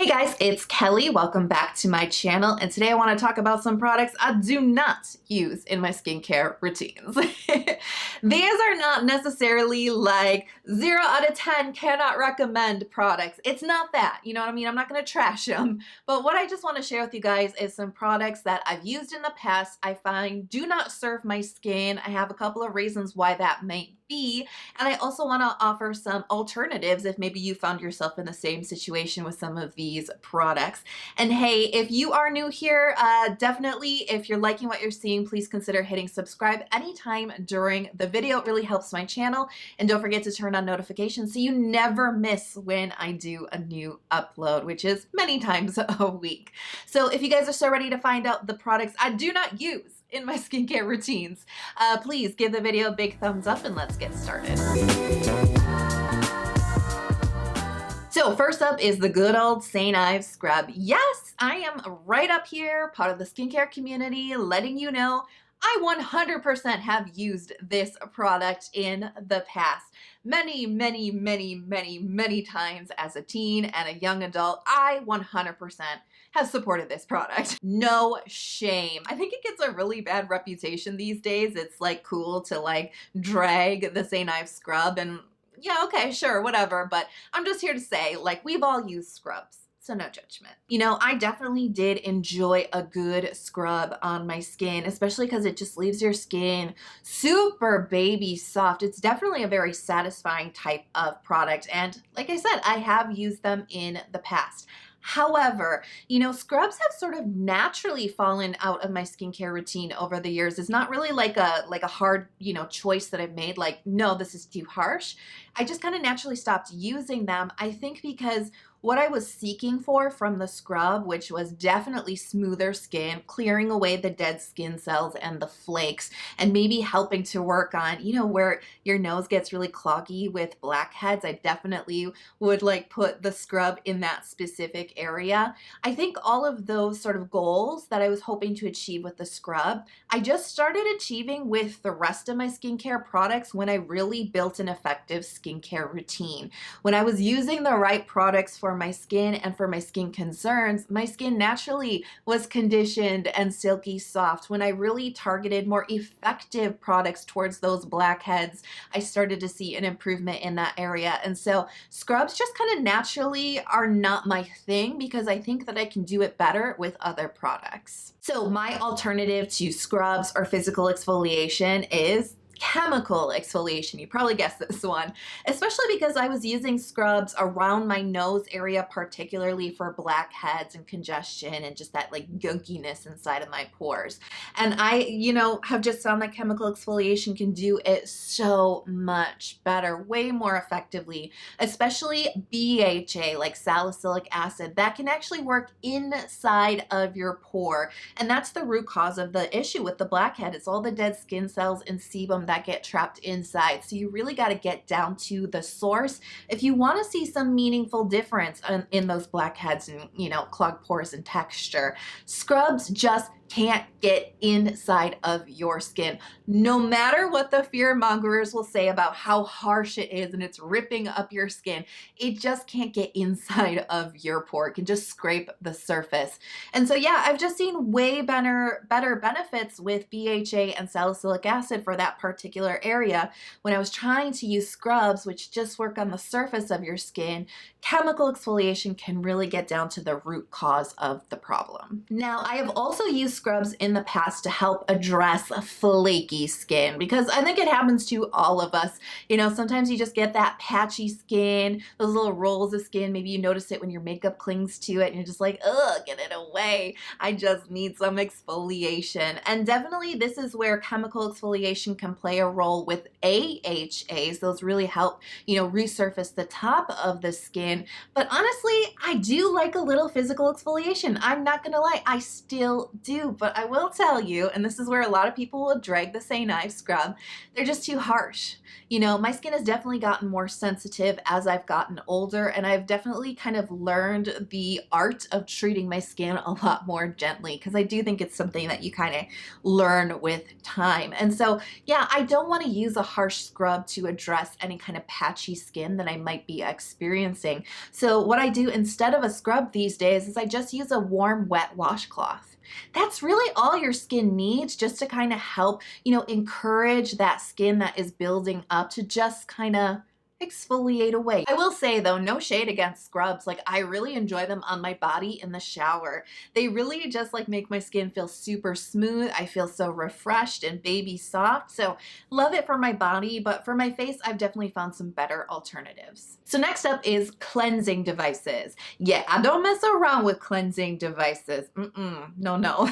Hey guys, it's Kelly. Welcome back to my channel, and today I want to talk about some products I do not use in my skincare routines. These are not necessarily like 0 out of 10 cannot recommend products. It's not that, you know what I mean? I'm not going to trash them, but what I just want to share with you guys is some products that I've used in the past I find do not serve my skin. I have a couple of reasons why that might be, and I also want to offer some alternatives if maybe you found yourself in the same situation with some of these products. And hey, if you are new here, definitely if you're liking what you're seeing, please consider hitting subscribe anytime during the video. It really helps my channel. And don't forget to turn on notifications so you never miss when I do a new upload, which is many times a week. So if you guys are so ready to find out the products I do not use in my skincare routines, please give the video a big thumbs up and let's get started. So first up is the good old St. Ives scrub. Yes, I am right up here, part of the skincare community, letting you know I 100% have used this product in the past. Many times as a teen and a young adult, I 100% have supported this product. No shame. I think it gets a really bad reputation these days. It's like cool to like drag the St. Ives scrub, and yeah, okay, sure, whatever. But I'm just here to say, like, we've all used scrubs. So no judgment. You know, I definitely did enjoy a good scrub on my skin, especially because it just leaves your skin super baby soft. It's definitely a very satisfying type of product. And like I said, I have used them in the past. However, you know, scrubs have sort of naturally fallen out of my skincare routine over the years. It's not really like a hard, you know, choice that I've made, like, no, this is too harsh. I just kind of naturally stopped using them. I think because what I was seeking for from the scrub, which was definitely smoother skin, clearing away the dead skin cells and the flakes, and maybe helping to work on, you know, where your nose gets really cloggy with blackheads. I definitely would like put the scrub in that specific area. I think all of those sort of goals that I was hoping to achieve with the scrub, I just started achieving with the rest of my skincare products when I really built an effective skincare routine. When I was using the right products for my skin and for my skin concerns, my skin naturally was conditioned and silky soft. When I really targeted more effective products towards those blackheads, I started to see an improvement in that area. And so scrubs just kind of naturally are not my thing because I think that I can do it better with other products. So my alternative to scrubs or physical exfoliation is chemical exfoliation. You probably guessed this one, especially because I was using scrubs around my nose area, particularly for blackheads and congestion and just that like gunkiness inside of my pores. And I, you know, have just found that chemical exfoliation can do it so much better, way more effectively, especially BHA, like salicylic acid, that can actually work inside of your pore. And that's the root cause of the issue with the blackhead. It's all the dead skin cells and sebum that get trapped inside. So you really got to get down to the source if you want to see some meaningful difference in those blackheads and, you know, clogged pores and texture. Scrubs just can't get inside of your skin. No matter what the fear mongers will say about how harsh it is and it's ripping up your skin, it just can't get inside of your pore. It can just scrape the surface. And so yeah, I've just seen way better benefits with BHA and salicylic acid for that particular area. When I was trying to use scrubs, which just work on the surface of your skin, chemical exfoliation can really get down to the root cause of the problem. Now, I have also used scrubs in the past to help address flaky skin because I think it happens to all of us. You know, sometimes you just get that patchy skin, those little rolls of skin. Maybe you notice it when your makeup clings to it and you're just like, ugh, get it away. I just need some exfoliation. And definitely this is where chemical exfoliation can play a role with AHAs. Those really help, you know, resurface the top of the skin. But honestly, I do like a little physical exfoliation. I'm not gonna lie, I still do. too, but I will tell you, and this is where a lot of people will drag the St. Ives scrub, they're just too harsh. You know, my skin has definitely gotten more sensitive as I've gotten older, and I've definitely kind of learned the art of treating my skin a lot more gently, because I do think it's something that you kind of learn with time. And so, yeah, I don't want to use a harsh scrub to address any kind of patchy skin that I might be experiencing. So what I do instead of a scrub these days is I just use a warm, wet washcloth. That's really all your skin needs, just to kind of help, you know, encourage that skin that is building up to just kind of exfoliate away. I will say though, no shade against scrubs. Like, I really enjoy them on my body in the shower. They really just like make my skin feel super smooth. I feel so refreshed and baby soft. So love it for my body, but for my face, I've definitely found some better alternatives. So next up is cleansing devices. Yeah, I don't mess around with cleansing devices. No.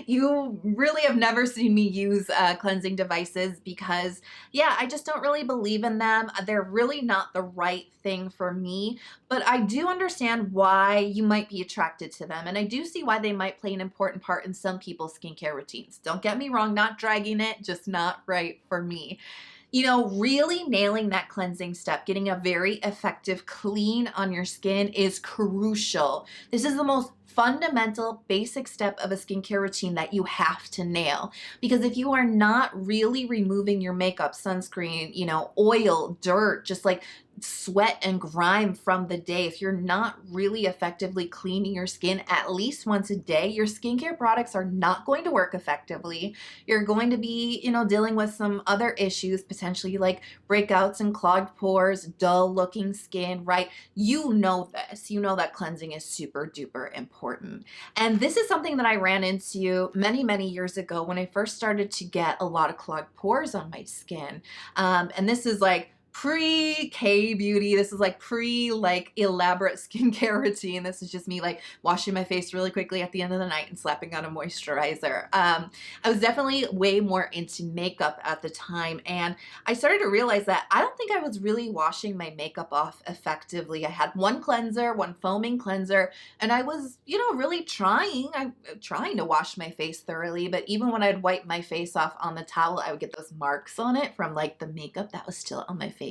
You really have never seen me use cleansing devices because, yeah, I just don't really believe in them. They're really not the right thing for me, but I do understand why you might be attracted to them. And I do see why they might play an important part in some people's skincare routines. Don't get me wrong, not dragging it, just not right for me. You know, really nailing that cleansing step, getting a very effective clean on your skin is crucial. This is the most fundamental, basic step of a skincare routine that you have to nail. Because if you are not really removing your makeup, sunscreen, you know, oil, dirt, just like sweat and grime from the day, if you're not really effectively cleaning your skin at least once a day, your skincare products are not going to work effectively. You're going to be, you know, dealing with some other issues, potentially like breakouts and clogged pores, dull looking skin, right? You know this. You know that cleansing is super duper important. And this is something that I ran into many, many years ago when I first started to get a lot of clogged pores on my skin. And this is like pre-K-beauty. This is like like elaborate skincare routine. This is just me like washing my face really quickly at the end of the night and slapping on a moisturizer. I was definitely way more into makeup at the time, and I started to realize that I don't think I was really washing my makeup off effectively. I had one cleanser, one foaming cleanser, and I was, you know, really trying to wash my face thoroughly, but even when I'd wipe my face off on the towel, I would get those marks on it from like the makeup that was still on my face.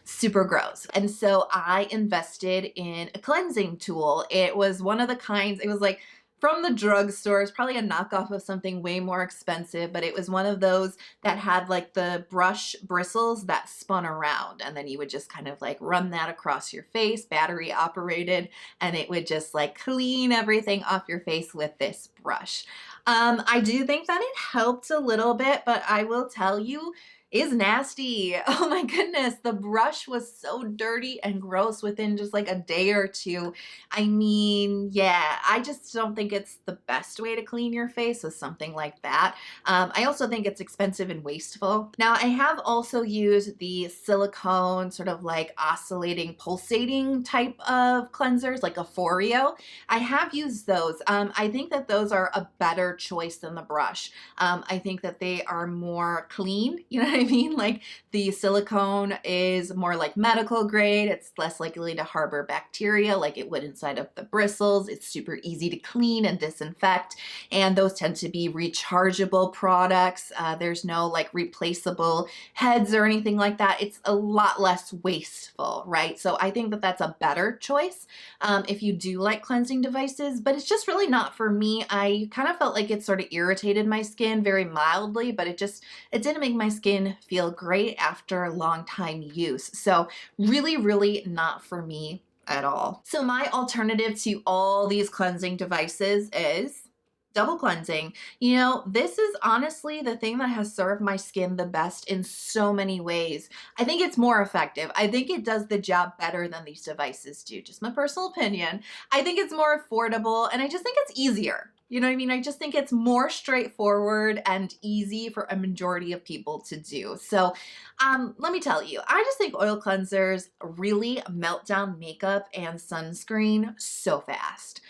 Super gross. And so I invested in a cleansing tool. It was one of the kinds, it was like from the drugstore. It's probably a knockoff of something way more expensive, but it was one of those that had like the brush bristles that spun around, and then you would just kind of like run that across your face, battery operated, and it would just like clean everything off your face with this brush. I do think that it helped a little bit, but I will tell you, is nasty. Oh my goodness, the brush was so dirty and gross within just like a day or two. I mean, yeah, I just don't think it's the best way to clean your face with something like that. I also think it's expensive and wasteful. Now, I have also used the silicone sort of like oscillating, pulsating type of cleansers, like a Foreo. I have used those. I think that those are a better choice than the brush. I think that they are more clean, you know what I mean? Like the silicone is more like medical grade. It's less likely to harbor bacteria like it would inside of the bristles. It's super easy to clean and disinfect. And those tend to be rechargeable products. There's no like replaceable heads or anything like that. It's a lot less wasteful, right? So I think that that's a better choice if you do like cleansing devices, but it's just really not for me. I kind of felt like it sort of irritated my skin very mildly, but it didn't make my skin feel great after long time use. So really, really not for me at all. So my alternative to all these cleansing devices is double cleansing. You know, this is honestly the thing that has served my skin the best in so many ways. I think it's more effective. I think it does the job better than these devices do. Just my personal opinion. I think it's more affordable, and I just think it's easier. You know what I mean? I just think it's more straightforward and easy for a majority of people to do. So let me tell you, I just think oil cleansers really melt down makeup and sunscreen so fast,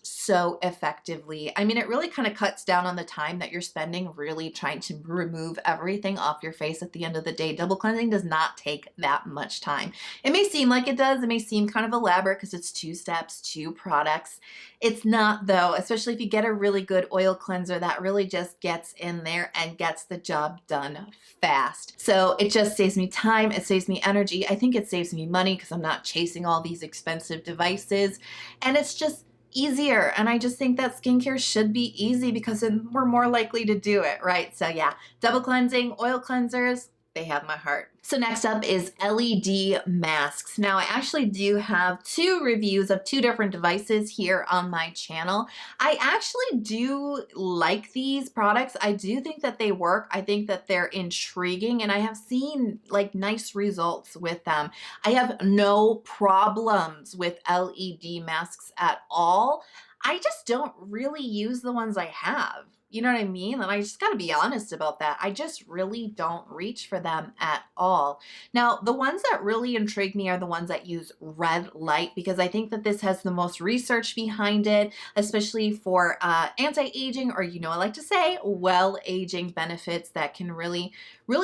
so effectively. I mean, it really kind of cuts down on the time that you're spending really trying to remove everything off your face at the end of the day. Double cleansing does not take that much time. It may seem like it does. It may seem kind of elaborate because it's 2 steps, 2 products. It's not though, especially if you get a really good oil cleanser that really just gets in there and gets the job done fast. So it just saves me time, it saves me energy. I think it saves me money because I'm not chasing all these expensive devices, and it's just easier. And I just think that skincare should be easy because we're more likely to do it, right? So yeah, double cleansing, oil cleansers, they have my heart. So next up is LED masks. Now I actually do have 2 reviews of 2 different devices here on my channel. I actually do like these products. I do think that they work. I think that they're intriguing, and I have seen like nice results with them. I have no problems with LED masks at all. I just don't really use the ones I have. You know what I mean? And I just gotta be honest about that. I just really don't reach for them at all. Now, the ones that really intrigue me are the ones that use red light, because I think that this has the most research behind it, especially for anti-aging, or, I like to say well-aging benefits that can really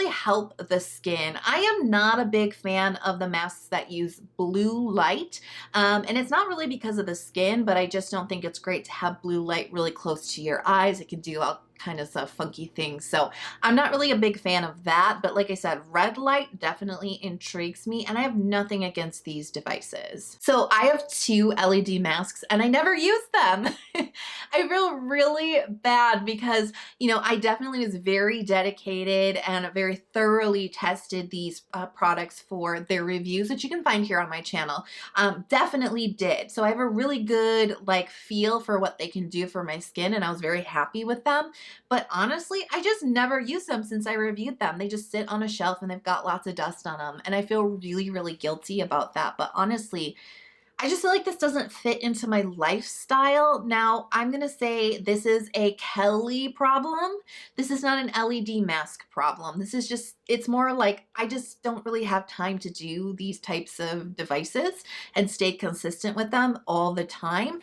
help the skin. I am not a big fan of the masks that use blue light. And it's not really because of the skin, but I just don't think it's great to have blue light really close to your eyes. It can do all kind of funky things. So I'm not really a big fan of that. But like I said, red light definitely intrigues me, and I have nothing against these devices. So I have 2 LED masks and I never use them. I feel really bad because, I definitely was very dedicated and very thoroughly tested these products for their reviews, which you can find here on my channel. Definitely did. So I have a really good feel for what they can do for my skin, and I was very happy with them. But honestly, I just never use them since I reviewed them. They just sit on a shelf and they've got lots of dust on them. And I feel really, really guilty about that. But honestly, I just feel like this doesn't fit into my lifestyle. Now, I'm going to say this is a Kelly problem. This is not an LED mask problem. This is just, it's more like I just don't really have time to do these types of devices and stay consistent with them all the time.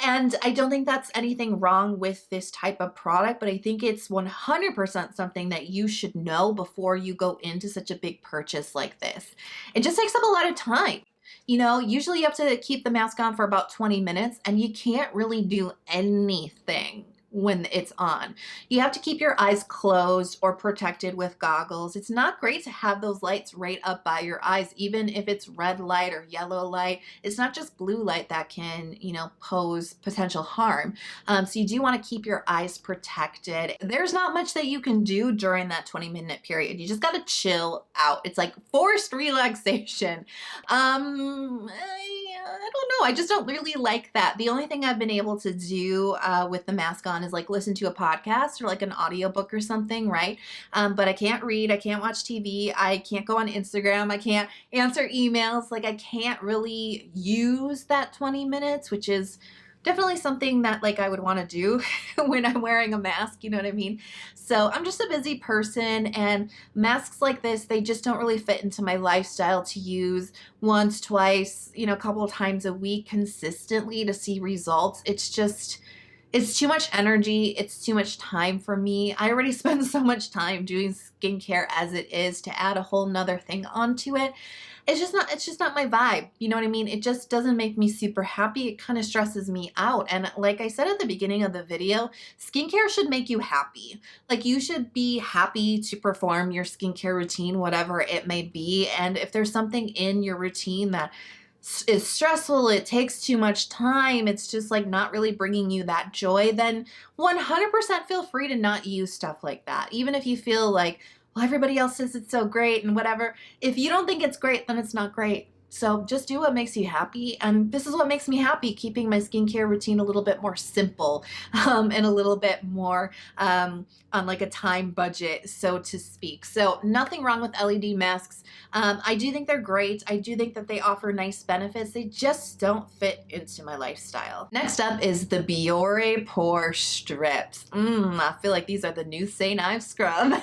And I don't think that's anything wrong with this type of product, but I think it's 100% something that you should know before you go into such a big purchase like this. It just takes up a lot of time. Usually you have to keep the mask on for about 20 minutes, and you can't really do anything when it's on. You have to keep your eyes closed or protected with goggles. It's not great to have those lights right up by your eyes, even if it's red light or yellow light. It's not just blue light that can, pose potential harm. So you do want to keep your eyes protected. There's not much that you can do during that 20-minute period. You just got to chill out. It's like forced relaxation. I don't know. I just don't really like that. The only thing I've been able to do with the mask on is listen to a podcast or an audiobook or something, right? But I can't read. I can't watch TV. I can't go on Instagram. I can't answer emails. I can't really use that 20 minutes, which is definitely something that I would want to do when I'm wearing a mask, you know what I mean? So I'm just a busy person, and masks like this, they just don't really fit into my lifestyle to use once, twice, a couple of times a week consistently to see results. It's too much energy. It's too much time for me. I already spend so much time doing skincare as it is. To add a whole nother thing onto it, it's just not my vibe. You know what I mean? It just doesn't make me super happy. It kind of stresses me out. And like I said at the beginning of the video, skincare should make you happy. You should be happy to perform your skincare routine, whatever it may be. And if there's something in your routine that is stressful, it takes too much time, it's just not really bringing you that joy, then 100% feel free to not use stuff like that. Even if you feel well, everybody else says it's so great and whatever. If you don't think it's great, then it's not great. So just do what makes you happy. And this is what makes me happy, keeping my skincare routine a little bit more simple and a little bit more on a time budget, so to speak. So nothing wrong with LED masks. I do think they're great. I do think that they offer nice benefits. They just don't fit into my lifestyle. Next up is the Biore Pore Strips. I feel like these are the new St. Ives scrub.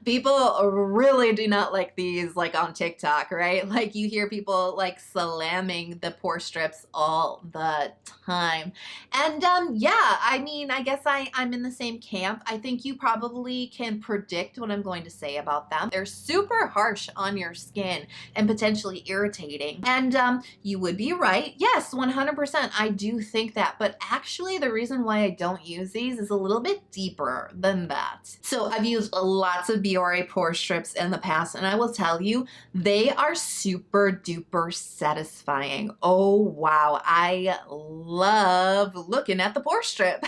People really do not like these on TikTok, right? You hear people like slamming the pore strips all the time. And yeah, I mean, I guess I'm in the same camp. I think you probably can predict what I'm going to say about them. They're super harsh on your skin and potentially irritating. And you would be right. Yes, 100%. I do think that. But actually, the reason why I don't use these is a little bit deeper than that. So I've used lots of PORE pore strips in the past, and I will tell you, they are super duper satisfying. Oh, wow. I love looking at the pore strip.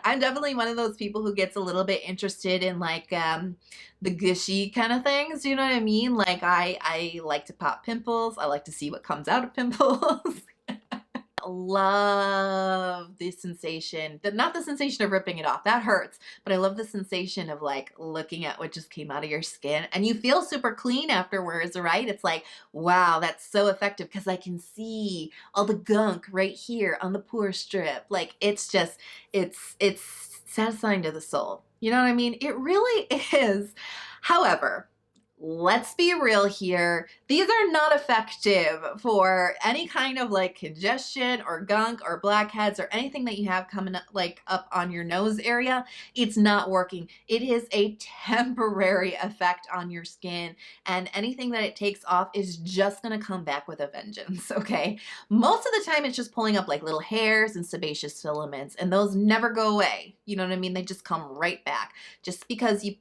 I'm definitely one of those people who gets a little bit interested in like the gushy kind of things. You know what I mean? Like I like to pop pimples. I like to see what comes out of pimples. Love the sensation, not the sensation of ripping it off, that hurts, but I love the sensation of like looking at what just came out of your skin, and you feel super clean afterwards, right? It's like, wow, that's so effective because I can see all the gunk right here on the pore strip. Like it's just, it's satisfying to the soul. You know what I mean? It really is. However, let's be real here. These are not effective for any kind of like congestion or gunk or blackheads or anything that you have coming up, like up on your nose area. It's not working. It is a temporary effect on your skin, and anything that it takes off is just going to come back with a vengeance, okay? Most of the time it's just pulling up like little hairs and sebaceous filaments, and those never go away. You know what I mean? They just come right back. Just because you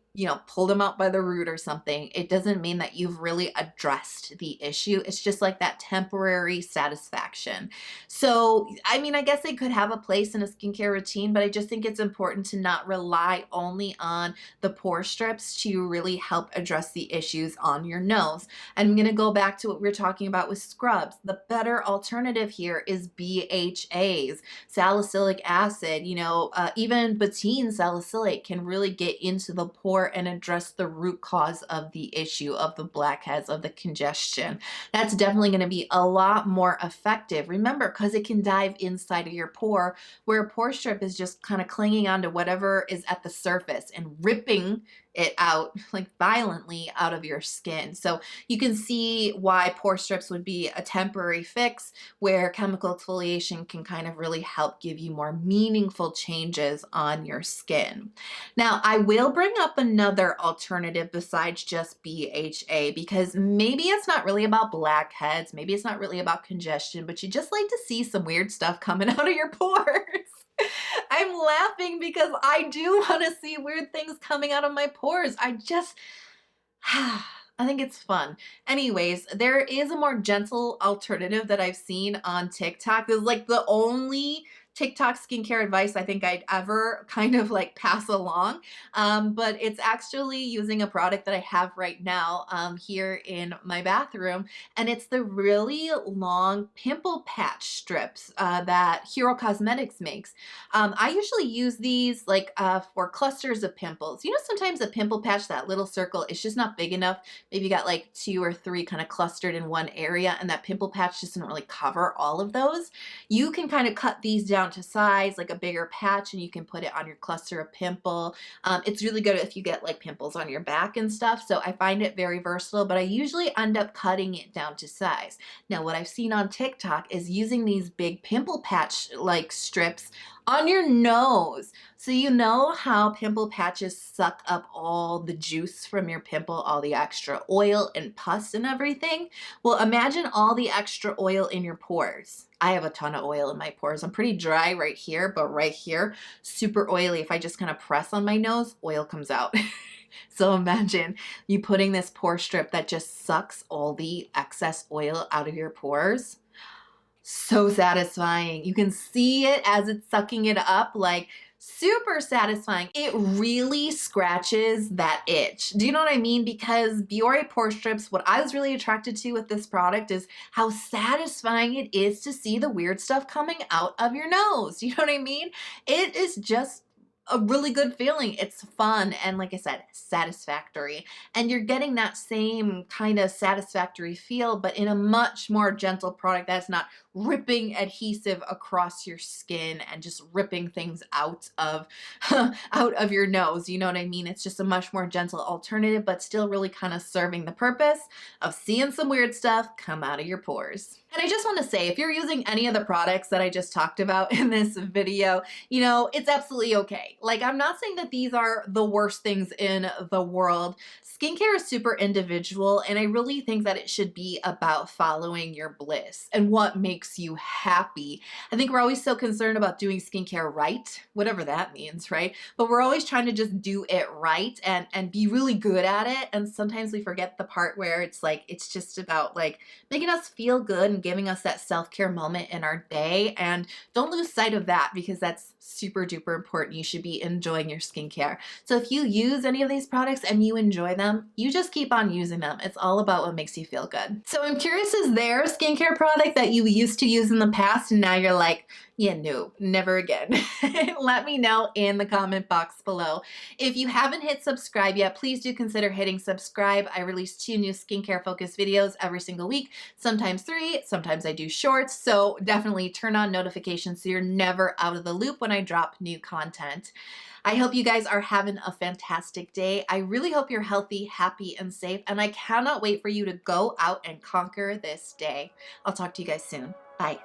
pulled them out by the root or something, it doesn't mean that you've really addressed the issue. It's just like that temporary satisfaction. So, I mean, I guess they could have a place in a skincare routine, but I just think it's important to not rely only on the pore strips to really help address the issues on your nose. I'm going to go back to what we were talking about with scrubs. The better alternative here is BHAs, salicylic acid, even betaine salicylate can really get into the pore and address the root cause of the issue of the blackheads, of the congestion. That's definitely going to be a lot more effective. Remember, because it can dive inside of your pore, where a pore strip is just kind of clinging onto whatever is at the surface and ripping it out like violently out of your skin. So you can see why pore strips would be a temporary fix, where chemical exfoliation can kind of really help give you more meaningful changes on your skin. Now, I will bring up another alternative besides just BHA, because maybe it's not really about blackheads, maybe it's not really about congestion, but you just like to see some weird stuff coming out of your pores. I'm laughing because I do want to see weird things coming out of my pores. I think it's fun. Anyways, there is a more gentle alternative that I've seen on TikTok. This is like the only TikTok skincare advice I think I'd ever kind of like pass along. But it's actually using a product that I have right now here in my bathroom. And it's the really long pimple patch strips that Hero Cosmetics makes. I usually use these like for clusters of pimples. Sometimes a pimple patch, that little circle, is just not big enough. Maybe you got like 2 or 3 kind of clustered in one area, and that pimple patch doesn't really cover all of those. You can kind of cut these down to size, like a bigger patch, and you can put it on your cluster of pimple. It's really good if you get like pimples on your back and stuff. So I find it very versatile, but I usually end up cutting it down to size. Now, what I've seen on TikTok is using these big pimple patch like strips on your nose. So you know how pimple patches suck up all the juice from your pimple, all the extra oil and pus and everything? Well, imagine all the extra oil in your pores. I have a ton of oil in my pores. I'm pretty dry right here, but right here, super oily. If I just kind of press on my nose, oil comes out. So imagine you putting this pore strip that just sucks all the excess oil out of your pores. So satisfying. You can see it as it's sucking it up, like super satisfying. It really scratches that itch. Do you know what I mean? Because PORE pore strips, what I was really attracted to with this product is how satisfying it is to see the weird stuff coming out of your nose. You know what I mean? It is just a really good feeling. It's fun and, like I said, satisfactory. And you're getting that same kind of satisfactory feel, but in a much more gentle product that's not ripping adhesive across your skin and just ripping things out of out of your nose. You know what I mean? It's just a much more gentle alternative, but still really kind of serving the purpose of seeing some weird stuff come out of your pores. And I just want to say, if you're using any of the products that I just talked about in this video, you know, it's absolutely okay. Like, I'm not saying that these are the worst things in the world. Skincare is super individual, and I really think that it should be about following your bliss and what makes you happy. I think we're always so concerned about doing skincare right, whatever that means, right? But we're always trying to just do it right and be really good at it. And sometimes we forget the part where it's like, it's just about like making us feel good and giving us that self-care moment in our day. And don't lose sight of that, because that's super duper important. You should be enjoying your skincare. So if you use any of these products and you enjoy them, you just keep on using them. It's all about what makes you feel good. So I'm curious, is there a skincare product that you used to use in the past and now you're like, yeah, no, never again? Let me know in the comment box below. If you haven't hit subscribe yet, please do consider hitting subscribe. I release 2 new skincare focused videos every single week, sometimes 3, sometimes I do shorts. So definitely turn on notifications so you're never out of the loop when I drop new content. I hope you guys are having a fantastic day. I really hope you're healthy, happy, and safe, and I cannot wait for you to go out and conquer this day. I'll talk to you guys soon. Bye.